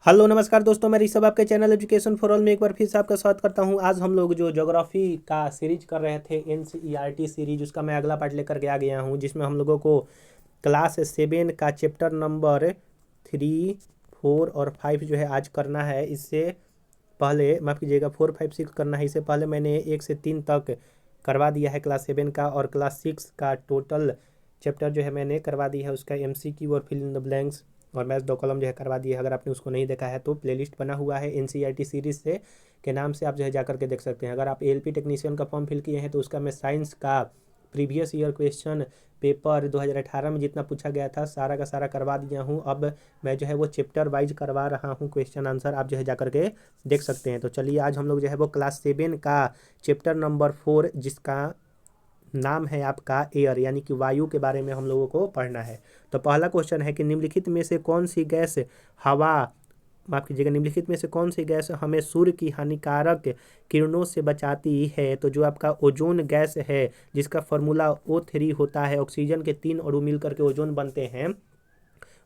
Hello नमस्कार दोस्तों, मैं ऋषभ आपके चैनल एजुकेशन फॉर ऑल में एक बार फिर से आपका स्वागत करता हूं। आज हम लोग जो ज्योग्राफी का सीरीज कर रहे थे एनसीईआरटी सीरीज, उसका मैं अगला पार्ट लेकर के आ गया हूं, जिसमें हम लोगों को क्लास 7 का चैप्टर नंबर 3, 4 और 5 जो है आज करना है। इससे पहले माफ़ कीजिएगा 4, 5, 6 करना है। इससे पहले मैंने 1 से 3 तक करवा दिया है क्लास 7 का, और क्लास 6 का टोटल चैप्टर जो है मैंने करवा दिया है। उसका एमसीक्यू और फिल इन द ब्लैंक्स और मैथ्स 2 कॉलम जो है करवा दिए। अगर आपने उसको नहीं देखा है तो प्लेलिस्ट बना हुआ है एनसीईआरटी सीरीज से के नाम से, आप जो है जा करके देख सकते हैं। अगर आप एएलपी टेक्नीशियन का फॉर्म फिल किए हैं तो उसका मैं साइंस का प्रीवियस ईयर क्वेश्चन पेपर 2018 में जितना पूछा गया था सारा का सारा करवा दिया हूँ। अब मैं जो है वो चैप्टर वाइज करवा रहा हूँ क्वेश्चन आंसर, आप जो है जा करके देख सकते हैं। तो चलिए आज हम लोग जो है वो क्लास 7 का चैप्टर नंबर 4, जिसका नाम है आपका एयर, यानी कि वायु के बारे में हम लोगों को पढ़ना है। तो पहला क्वेश्चन है कि निम्नलिखित में से कौन सी गैस हवा माफ कीजिएगा निम्नलिखित में से कौन सी गैस हमें सूर्य की हानिकारक किरणों से बचाती है। तो जो आपका ओजोन गैस है, जिसका फॉर्मूला O3 होता है, ऑक्सीजन के 3 अणु मिलकर के ओजोन बनते हैं,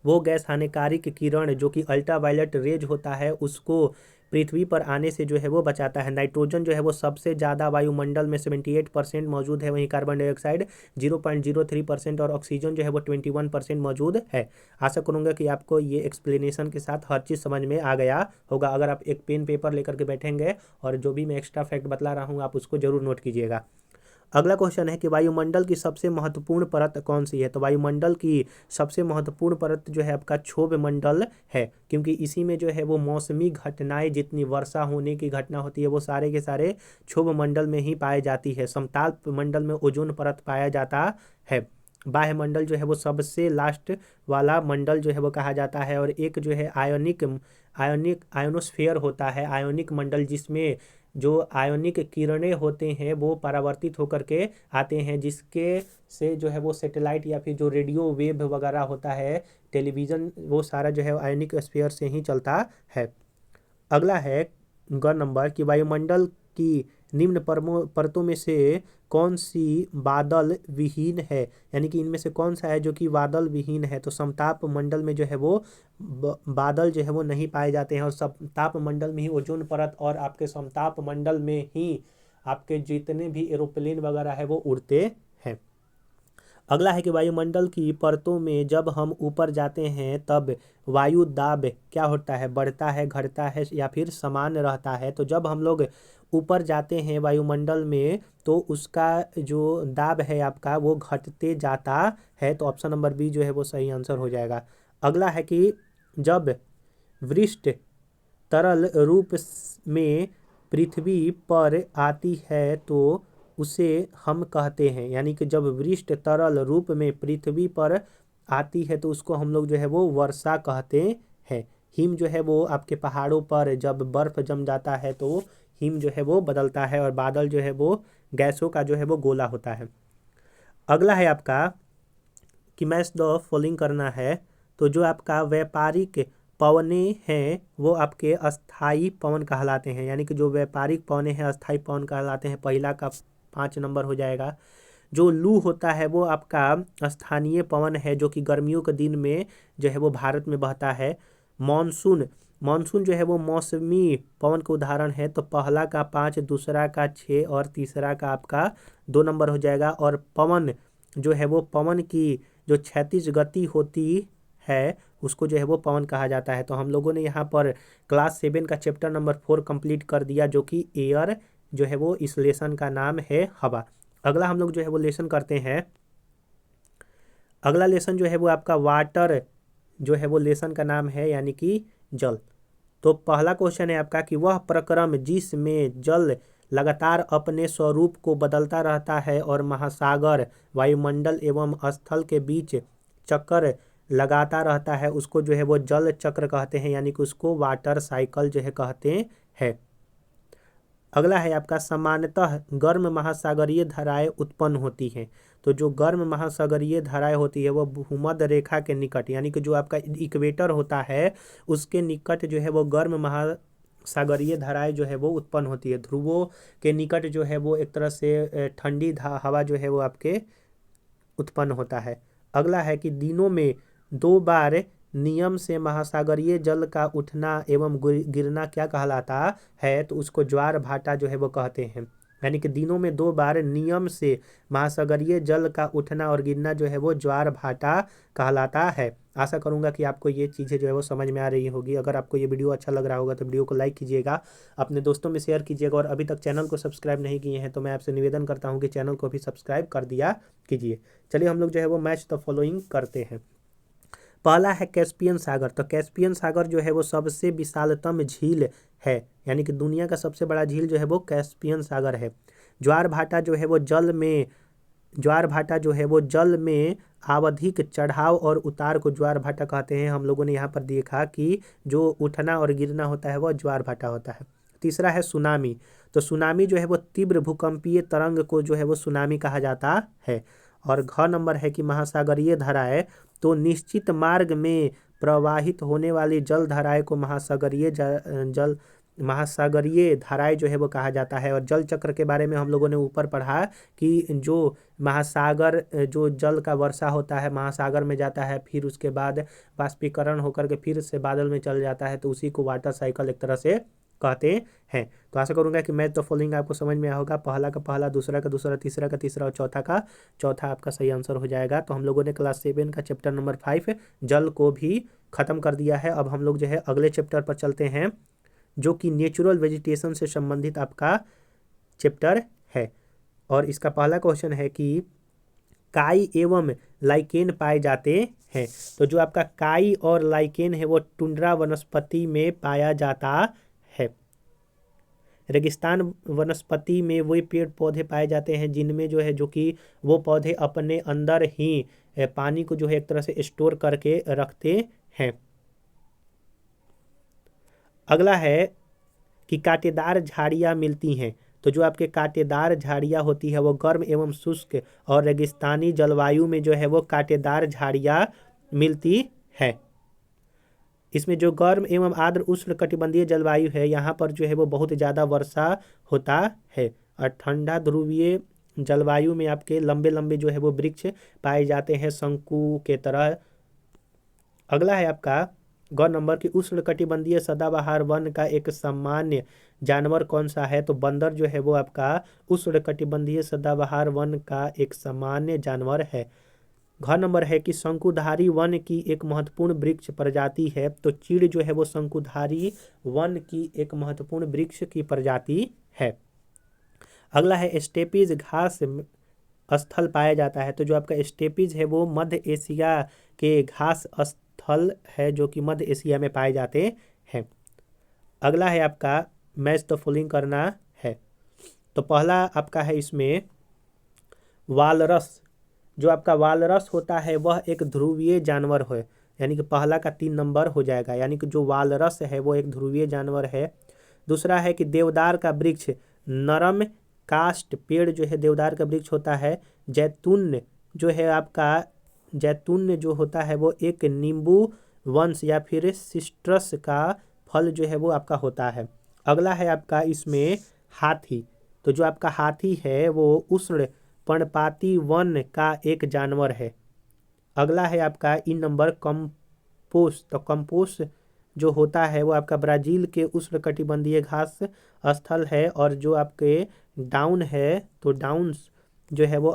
वो गैस हानिकारक किरण जो कि अल्ट्रावायलेट रेज होता है उसको पृथ्वी पर आने से जो है वो बचाता है। नाइट्रोजन जो है वो सबसे ज़्यादा वायुमंडल में 78% मौजूद है, वहीं कार्बन डाइऑक्साइड 0.03% और ऑक्सीजन जो है वो 21% मौजूद है। आशा करूँगा कि आपको ये एक्सप्लेनेशन के साथ हर चीज़ समझ में आ गया होगा। अगर आप एक पेन पेपर लेकर के बैठेंगे और जो भी मैं एक्स्ट्रा फैक्ट बतला रहा हूँ आप उसको जरूर नोट कीजिएगा। अगला क्वेश्चन है कि वायुमंडल की सबसे महत्वपूर्ण परत कौन सी है। तो वायुमंडल की सबसे महत्वपूर्ण परत जो है आपका क्षोभ मंडल है, क्योंकि इसी में जो है वो मौसमी घटनाएं, जितनी वर्षा होने की घटना होती है वो सारे के सारे क्षोभ मंडल में ही पाई जाती है। समताप मंडल में ओजोन परत पाया जाता है। बाह्य मंडल जो है वो सबसे लास्ट वाला मंडल जो है वो कहा जाता है। और एक जो है आयोनिक आयोनिक आयोनोस्फेयर होता है, आयोनिक मंडल, जिसमें जो आयोनिक किरणें होते हैं वो परावर्तित होकर के आते हैं, जिसके से जो है वो सैटेलाइट या फिर जो रेडियो वेव वगैरह होता है, टेलीविज़न, वो सारा जो है आयोनिक स्फीयर से ही चलता है। अगला है ग नंबर कि वायुमंडल की निम्न परतों में से कौन सी बादल विहीन है, यानी कि इनमें से कौन सा है जो कि बादल विहीन है। तो समताप मंडल में जो है वो बादल जो है वो नहीं पाए जाते हैं, और समताप मंडल में ही ओजोन परत और आपके समताप मंडल में ही आपके जितने भी एरोप्लेन वगैरह है वो उड़ते हैं। अगला है कि वायुमंडल की परतों में जब हम ऊपर जाते हैं तब वायु दाब क्या होता है, बढ़ता है, घटता है या फिर समान रहता है। तो जब हम लोग ऊपर जाते हैं वायुमंडल में तो उसका जो दाब है आपका वो घटते जाता है। तो ऑप्शन नंबर बी जो है वो सही आंसर हो जाएगा। अगला है कि जब वृष्ट तरल रूप में पृथ्वी पर आती है तो उसे हम कहते हैं, यानी कि जब वृष्ट तरल रूप में पृथ्वी पर आती है तो उसको हम लोग जो है वो वर्षा कहते हैं। हिम जो है वो आपके पहाड़ों पर जब बर्फ जम जाता है तो हिम जो है वो बदलता है, और बादल जो है वो गैसों का जो है वो गोला होता है। अगला है आपका कि मैच द फॉलोइंग करना है। तो जो आपका व्यापारिक पवने हैं वो आपके अस्थाई पवन कहलाते हैं, यानी कि जो व्यापारिक पवने हैं अस्थाई पवन कहलाते हैं। पहला का 5 नंबर हो जाएगा। जो लू होता है वो आपका स्थानीय पवन है, जो कि गर्मियों के दिन में जो है वो भारत में बहता है। मानसून मानसून जो है वो मौसमी पवन का उदाहरण है। तो पहला का 5, दूसरा का 6 और तीसरा का आपका 2 नंबर हो जाएगा। और पवन जो है वो पवन की जो क्षैतिज गति होती है उसको जो है वो पवन कहा जाता है। तो हम लोगों ने यहाँ पर क्लास 7 का चैप्टर नंबर 4 कंप्लीट कर दिया, जो कि एयर जो है वो इस लेसन का नाम है हवा। अगला हम लोग जो है वो लेसन करते हैं। अगला लेसन जो है वो आपका वाटर जो है वो लेसन का नाम है, यानी कि जल। तो पहला क्वेश्चन है आपका कि वह प्रक्रम जिसमें जल लगातार अपने स्वरूप को बदलता रहता है और महासागर, वायुमंडल एवं स्थल के बीच चक्कर लगाता रहता है उसको जो है वो जल चक्र कहते हैं, यानी कि उसको वाटर साइकिल जो है कहते हैं। अगला है आपका सामान्यतः गर्म महासागरीय धाराएं उत्पन्न होती हैं। तो जो गर्म महासागरीय धाराएं होती है वो भूमध्य रेखा के निकट, यानी कि जो आपका इक्वेटर होता है उसके निकट जो है वो गर्म महासागरीय धाराएं जो है वो उत्पन्न होती है। ध्रुवों के निकट जो है वो एक तरह से ठंडी हवा जो है वो आपके उत्पन्न होता है। अगला है कि दिनों में 2 बार नियम से महासागरीय जल का उठना एवं गिरना क्या कहलाता है, तो उसको ज्वार भाटा जो है वो कहते हैं। यानी कि दिनों में 2 बार नियम से महासागरीय जल का उठना और गिरना जो है वो ज्वार भाटा कहलाता है। आशा करूंगा कि आपको ये चीज़ें जो है वो समझ में आ रही होगी। अगर आपको ये वीडियो अच्छा लग रहा होगा तो वीडियो को लाइक कीजिएगा, अपने दोस्तों में शेयर कीजिएगा, और अभी तक चैनल को सब्सक्राइब नहीं किए हैं तो मैं आपसे निवेदन करता हूँ कि चैनल को भी सब्सक्राइब कर दिया कीजिए। चलिए हम लोग जो है वो मैच द फॉलोइंग करते हैं। पहला है कैस्पियन सागर। तो कैस्पियन सागर जो है वो सबसे विशालतम झील है, यानी कि दुनिया का सबसे बड़ा झील जो है वो कैस्पियन सागर है। ज्वार भाटा जो है वो जल में आवधिक चढ़ाव और उतार को ज्वार भाटा कहते हैं। हम लोगों ने यहाँ पर देखा कि जो उठना और गिरना होता है वह ज्वार भाटा होता है। तीसरा है सुनामी। तो सुनामी जो है वो तीव्र भूकंपीय तरंग को जो है वो सुनामी कहा जाता है। और घ नंबर है कि महासागरीय धाराएं। तो निश्चित मार्ग में प्रवाहित होने वाली जल धाराएं को महासागरीय धाराएं जो है वो कहा जाता है। और जल चक्र के बारे में हम लोगों ने ऊपर पढ़ा कि जो महासागर जो जल का वर्षा होता है महासागर में जाता है, फिर उसके बाद वाष्पीकरण होकर के फिर से बादल में चल जाता है, तो उसी को वाटर साइकिल एक तरह से कहते हैं। तो आशा करूंगा कि मैच द फॉलोइंग आपको समझ में आया होगा। पहला का पहला, दूसरा का दूसरा, तीसरा का तीसरा और चौथा का चौथा आपका सही आंसर हो जाएगा। तो हम लोगों ने क्लास 7 का चैप्टर नंबर 5 जल को भी खत्म कर दिया है। अब हम लोग जो है अगले चैप्टर पर चलते हैं, जो कि नेचुरल वेजिटेशन से संबंधित आपका चैप्टर है। और इसका पहला क्वेश्चन है कि काई एवं लाइकेन पाए जाते हैं। तो जो आपका काई और लाइकेन है वो टुंड्रा वनस्पति में पाया जाता है। रेगिस्तान वनस्पति में वही पेड़ पौधे पाए जाते हैं जिनमें जो है, जो कि वो पौधे अपने अंदर ही पानी को जो है एक तरह से स्टोर करके रखते हैं। अगला है कि कांटेदार झाड़ियाँ मिलती हैं। तो जो आपके कांटेदार झाड़ियाँ होती है वो गर्म एवं शुष्क और रेगिस्तानी जलवायु में जो है वो कांटेदार झाड़ियाँ मिलती है। इसमें जो गर्म एवं आर्द्र उष्ण कटिबंधीय जलवायु है यहाँ पर जो है वो बहुत ज़्यादा वर्षा होता है। और ठंडा ध्रुवीय जलवायु में आपके लंबे लंबे जो है वो वृक्ष पाए जाते हैं शंकु के तरह। अगला है आपका ग नंबर की उष्ण कटिबंधीय सदाबहार वन का एक सामान्य जानवर कौन सा है। तो बंदर जो है वो आपका उष्ण कटिबंधीय सदाबहार वन का एक सामान्य जानवर है। घ नंबर है कि शंकुधारी वन की एक महत्वपूर्ण वृक्ष प्रजाति है। तो चीड़ जो है वो शंकुधारी वन की एक महत्वपूर्ण वृक्ष की प्रजाति है। अगला है स्टेपीज घास स्थल पाया जाता है। तो जो आपका स्टेपीज है वो मध्य एशिया के घास स्थल है जो कि मध्य एशिया में पाए जाते हैं। अगला है आपका मैच द फॉलोइंग करना है। तो पहला आपका है इसमें वालरस। जो आपका वालरस होता है वह एक ध्रुवीय जानवर है, यानी कि पहला का 3 नंबर हो जाएगा, यानी कि जो वालरस है वो एक ध्रुवीय जानवर है। दूसरा है कि देवदार का वृक्ष नरम काष्ठ पेड़ जो है देवदार का वृक्ष होता है। जैतून जो है आपका जैतून जो होता है वो एक नींबू वंश या फिर सिट्रस का फल जो है वो आपका होता है। अगला है आपका इसमें हाथी। तो जो आपका हाथी है वो उष्ण पर्णपाती वन का एक जानवर है। अगला है आपका इन नंबर कंपोस्ट। तो कंपोस्ट जो होता है वो आपका ब्राज़ील के उष्ण कटिबंधीय घास स्थल है। और जो आपके डाउन है तो डाउन्स जो है वो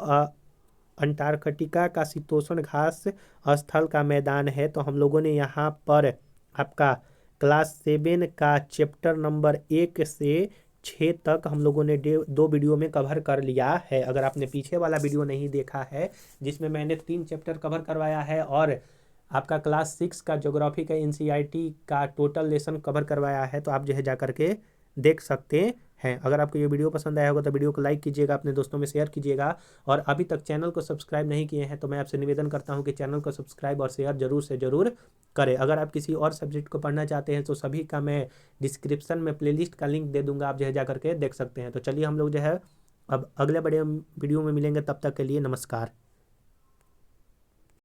अंटार्कटिका का शीतोष्ण घास स्थल का मैदान है। तो हम लोगों ने यहाँ पर आपका क्लास 7 का चैप्टर नंबर 1 से 6 तक हम लोगों ने 2 वीडियो में कवर कर लिया है। अगर आपने पीछे वाला वीडियो नहीं देखा है जिसमें मैंने 3 चैप्टर कवर करवाया है और आपका क्लास 6 का ज्योग्राफी का NCERT का टोटल लेसन कवर करवाया है, तो आप जो है जा करके देख सकते हैं। अगर आपको ये वीडियो पसंद आया होगा तो वीडियो को लाइक कीजिएगा, अपने दोस्तों में शेयर कीजिएगा, और अभी तक चैनल को सब्सक्राइब नहीं किए हैं तो मैं आपसे निवेदन करता हूं कि चैनल को सब्सक्राइब और शेयर जरूर से ज़रूर करें। अगर आप किसी और सब्जेक्ट को पढ़ना चाहते हैं तो सभी का मैं डिस्क्रिप्शन में प्लेलिस्ट का लिंक दे दूंगा, आप जो है जा करके देख सकते हैं। तो चलिए हम लोग जो है अब अगले बड़े वीडियो में मिलेंगे, तब तक के लिए नमस्कार।